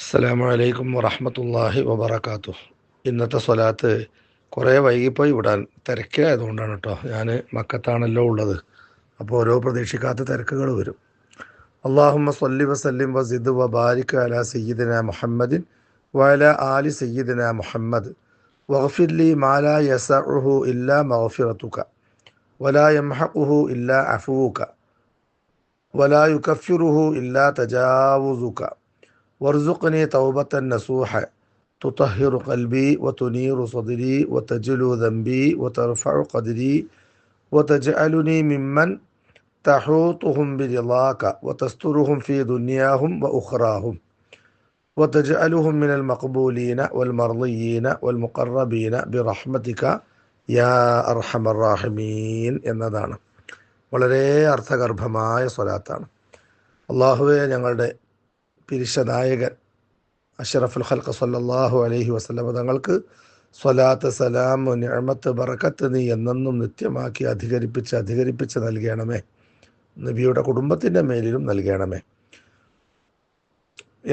അസ്സലാമു അലൈക്കും വറഹ്മത്തുള്ളാഹി വബറകാതുഹു. ഇന്നത്തെ സ്വലാത്ത് കുറേ വൈകിപ്പോയി വിടാൻ തിരക്കിലായതുകൊണ്ടാണ് കേട്ടോ. ഞാൻ മക്കത്താണല്ലോ ഉള്ളത്, അപ്പോൾ ഓരോ പ്രതീക്ഷിക്കാത്ത തിരക്കുകൾ വരും. അല്ലാഹുമ്മ സ്വല്ലി വസല്ലിം വസിദ് വബാരിക് അലാ സയ്യിദിന മുഹമ്മദിൻ വഅലാ ആലി സയ്യിദിന മുഹമ്മദ് വഗ്ഫിർ ലി മാ ലാ യസഉഹു ഇല്ലാ മഗ്ഫിറതുക വലാ യംഹഖുഹു ഇല്ലാ അഫൂക വലാ യുകഫിറുഹു ഇല്ലാ തജാവുസുക വർസുഖ്നി തൗബത്തൻ നസൂഹ തുതഹിറു ഖൽബി വതുനീറു സദ്രി വതജ്ലു ദംബി വതർഫഉ ഖദ്രി വതജ്അലുനി മിമ്മൻ തഹൂതുഹും ബിറിളാക വതസ്തുറുഹും ഫീ ദുനിയാഹും വഉഖറാഹും വതജ്അലുഹും മിനൽ മഖ്ബൂലീന വൽമർളിയീന വൽമുഖറബീന ബിറഹ്മതിക യാ അർഹമർ റാഹിമീൻ എന്നതാണ്. വളരെ അർത്ഥഗർഭമായ സ്വലാത്താണ്. അള്ളാഹുവെ, ഞങ്ങളുടെ പിരിശനായകൻ അഷ്റഫുൽ ഖൽഖ് സല്ലല്ലാഹു അലൈഹി വസല്ലം തങ്ങൾക്ക് സ്വലാത്ത്, സലാം, നിഅമത്ത്, ബറക്കത്ത് നീ എന്നെന്നും നിത്യമാക്കി അധികരിപ്പിച്ച് നൽകണമേ. നബിയുടെ കുടുംബത്തിൻ്റെ മേലിലും നൽകണമേ.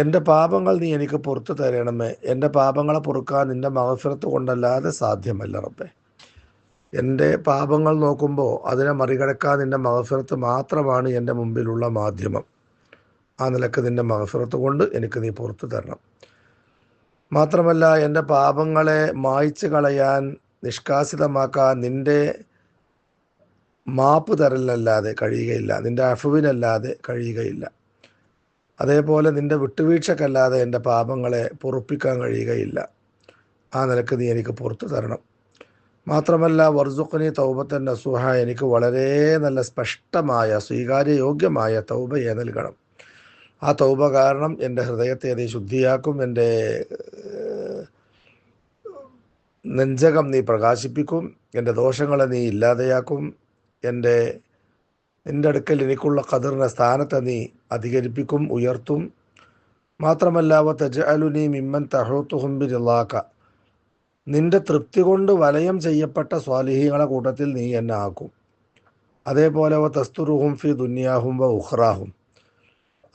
എൻ്റെ പാപങ്ങൾ നീ എനിക്ക് പുറത്തു തരണമേ. എൻ്റെ പാപങ്ങളെ പൊറുക്കാൻ നിൻ്റെ മഗ്ഫിറത്ത് കൊണ്ടല്ലാതെ സാധ്യമല്ല റബ്ബേ. എൻ്റെ പാപങ്ങൾ നോക്കുമ്പോൾ അതിനെ മറികടക്കാൻ നിൻ്റെ മഗ്ഫിറത്ത് മാത്രമാണ് എൻ്റെ മുമ്പിലുള്ള മാധ്യമം. ആ നിലക്ക് നിൻ്റെ മഗ്ഫിറത്ത് കൊണ്ട് എനിക്ക് നീ പുറത്തു തരണം. മാത്രമല്ല, എൻ്റെ പാപങ്ങളെ മായ്ച്ചു കളയാൻ, നിഷ്കാസിതമാക്കാൻ നിൻ്റെ മാപ്പ് തരലല്ലാതെ കഴിയുകയില്ല, നിൻ്റെ അഫുവിനല്ലാതെ കഴിയുകയില്ല. അതേപോലെ നിൻ്റെ വിട്ടുവീഴ്ചക്കല്ലാതെ എൻ്റെ പാപങ്ങളെ പൊറുപ്പിക്കാൻ കഴിയുകയില്ല. ആ നിലക്ക് നീ എനിക്ക് പുറത്തു തരണം. മാത്രമല്ല, വർസുഖ്നി തൗബത്തൻ നസൂഹ, എനിക്ക് വളരെ നല്ല സ്പഷ്ടമായ സ്വീകാര്യയോഗ്യമായ തൗബയെ നൽകണം. ആ തൗബ കാരണം എൻ്റെ ഹൃദയത്തെ നീ ശുദ്ധിയാക്കും, എൻ്റെ നെഞ്ചകം നീ പ്രകാശിപ്പിക്കും, എൻ്റെ ദോഷങ്ങളെ നീ ഇല്ലാതെയാക്കും, നിൻ്റെ അടുക്കൽ എനിക്കുള്ള ഖദറിൻ്റെ സ്ഥാനത്തെ നീ അധികരിപ്പിക്കും, ഉയർത്തും. മാത്രമല്ല, വതജ്അലുനി മിമ്മൻ തഹൂതുഹും ബിറിളാക, നിൻ്റെ തൃപ്തി കൊണ്ട് വലയം ചെയ്യപ്പെട്ട സ്വാലിഹീങ്ങളെ കൂട്ടത്തിൽ നീ എന്നെ ആക്കും. അതേപോലെ വതസ്തുറുഹും ഫി ദുനിയാഹും വഉഖറാഹും,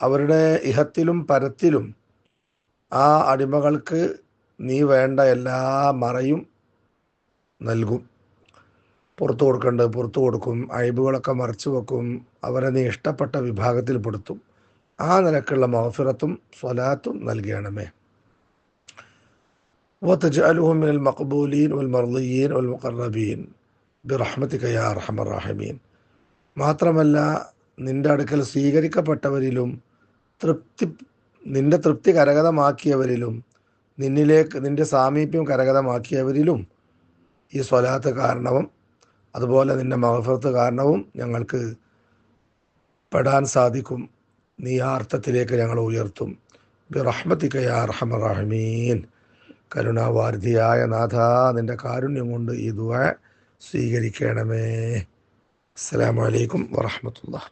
അവരുടെ ഇഹത്തിലും പരത്തിലും ആ അടിമകൾക്ക് നീ വേണ്ട എല്ലാ മറയും നൽകും. പുറത്തു കൊടുക്കേണ്ടത് പുറത്തു കൊടുക്കും, അയ്ബുകളൊക്കെ മറച്ചു വെക്കും, അവരെ നീ ഇഷ്ടപ്പെട്ട വിഭാഗത്തിൽ പെടുത്തും. ആ നിലക്കുള്ള മഗ്ഫിറത്തും സ്വലാത്തും നൽകണമേ. വതജ്അലുഹും മിനൽ മഖ്ബൂലീൻ വൽമർളിയീൻ വൽമുഖറബീൻ ബിറഹ്മതിക യാ അർഹമർ റാഹിമീൻ. മാത്രമല്ല, നിൻ്റെ അടുക്കൽ സ്വീകരിക്കപ്പെട്ടവരിലും നിൻ്റെ തൃപ്തി കരഗതമാക്കിയവരിലും നിൻ്റെ സാമീപ്യം കരഗതമാക്കിയവരിലും ഈ സ്വലാത്ത് കാരണവും അതുപോലെ നിൻ്റെ മഗ്ഫിറത്ത് കാരണവും ഞങ്ങൾക്ക് പെടാൻ സാധിക്കും. നീ ആ അർത്ഥത്തിലേക്ക് ഞങ്ങൾ ഉയർത്തും. ബിറഹ്മതിക യാ അർഹമർ റാഹിമീൻ. കരുണാവാരിധിയായ നാഥ, നിൻ്റെ കാരുണ്യം കൊണ്ട് ഈ ദുആ സ്വീകരിക്കണമേ. അസ്സലാമു അലൈക്കും വറഹ്മത്തുള്ളാഹി.